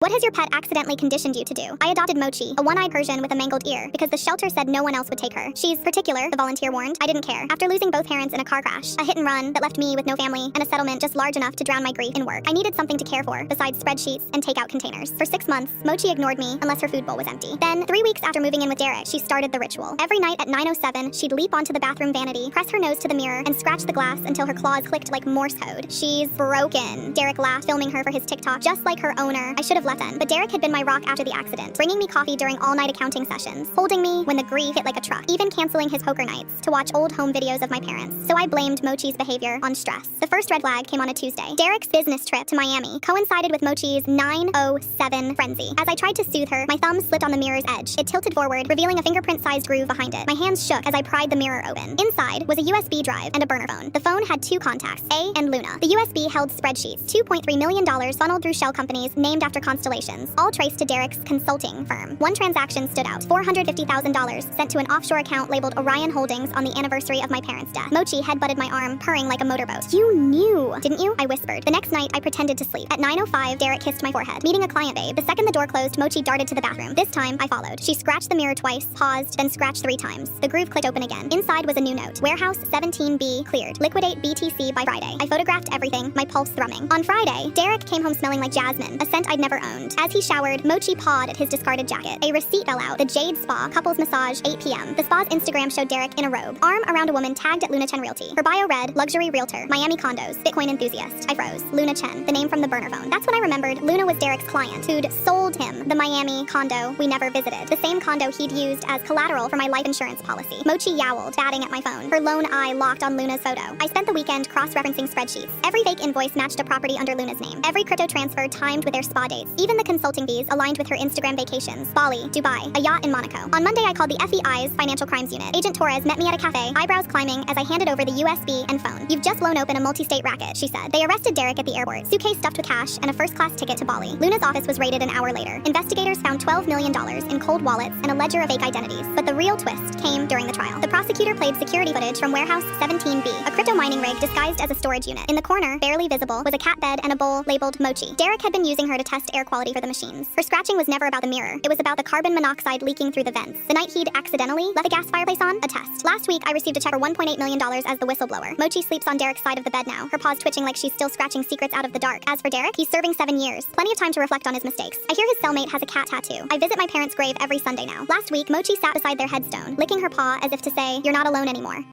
What has your pet accidentally conditioned you to do? I adopted Mochi, a one-eyed Persian with a mangled ear, because the shelter said no one else would take her. She's particular, the volunteer warned. I didn't care. After losing both parents in a car crash, a hit and run that left me with no family, and a settlement just large enough to drown my grief in work, I needed something to care for, besides spreadsheets and takeout containers. For 6 months, Mochi ignored me unless her food bowl was empty. Then, 3 weeks after moving in with Derek, she started the ritual. Every night at 9:07, she'd leap onto the bathroom vanity, press her nose to the mirror, and scratch the glass until her claws clicked like Morse code. She's broken. Derek laughed, filming her for his TikTok, just like her owner. I should have left then, but Derek had been my rock after the accident, bringing me coffee during all-night accounting sessions, holding me when the grief hit like a truck, even canceling his poker nights to watch old home videos of my parents. So I blamed Mochi's behavior on stress. The first red flag came on a Tuesday. Derek's business trip to Miami coincided with Mochi's 9:07 frenzy. As I tried to soothe her, my thumb slipped on the mirror's edge. It tilted forward, revealing a fingerprint-sized groove behind it. My hands shook as I pried the mirror open. Inside was a USB drive and a burner phone. The phone had 2 contacts, A and Luna. The USB held spreadsheets, $2.3 million funneled through shell companies named after constellations, all traced to Derek's consulting firm. One transaction stood out, $450,000 sent to an offshore account labeled Orion Holdings on the anniversary of my parents' death. Mochi headbutted my arm, purring like a motorboat. You knew, didn't you? I whispered. The next night, I pretended to sleep. At 9:05, Derek kissed my forehead. Meeting a client, babe. The second the door closed, Mochi darted to the bathroom. This time, I followed. She scratched the mirror twice, paused, then scratched 3 times. The groove clicked open again. Inside was a new note. Warehouse 17B cleared. Liquidate BTC by Friday. I photographed everything, my pulse thrumming. On Friday, Derek came home smelling like jasmine, a scent I'd never owned. As he showered, Mochi pawed at his discarded jacket. A receipt fell out. The Jade Spa, couples massage, 8 p.m. The spa's Instagram showed Derek in a robe, arm around a woman tagged at Luna Chen Realty. Her bio read, luxury realtor, Miami condos, Bitcoin enthusiast. I froze. Luna Chen, the name from the burner phone. That's when I remembered Luna was Derek's client, who'd sold him the Miami condo we never visited. The same condo he'd used as collateral for my life insurance policy. Mochi yowled, batting at my phone, her lone eye locked on Luna's photo. I spent the weekend cross-referencing spreadsheets. Every fake invoice matched a property under Luna's name. Every crypto transfer timed with their spa dates. Even the consulting fees aligned with her Instagram vacations. Bali, Dubai, a yacht in Monaco. On Monday, I called the FEI's Financial Crimes Unit. Agent Torres met me at a cafe, eyebrows climbing as I handed over the USB and phone. You've just blown open a multi-state racket, she said. They arrested Derek at the airport, suitcase stuffed with cash and a first-class ticket to Bali. Luna's office was raided an hour later. Investigators found $12 million in cold wallets and a ledger of fake identities. But the real twist came during the trial. The prosecutor played security footage from Warehouse 17B, a crypto mining rig disguised as a storage unit. In the corner, barely visible, was a cat bed and a bowl labeled Mochi. Derek had been using her to test air quality for the machines. Her scratching was never about the mirror. It was about the carbon monoxide leaking through the vents. The night he'd accidentally left the gas fireplace on, a test. Last week, I received a check for $1.8 million as the whistleblower. Mochi sleeps on Derek's side of the bed now, her paws twitching like she's still scratching secrets out of the dark. As for Derek, he's serving 7 years. Plenty of time to reflect on his mistakes. I hear his cellmate has a cat tattoo. I visit my parents' grave every Sunday now. Last week, Mochi sat beside their headstone, licking her paw as if to say, "You're not alone anymore."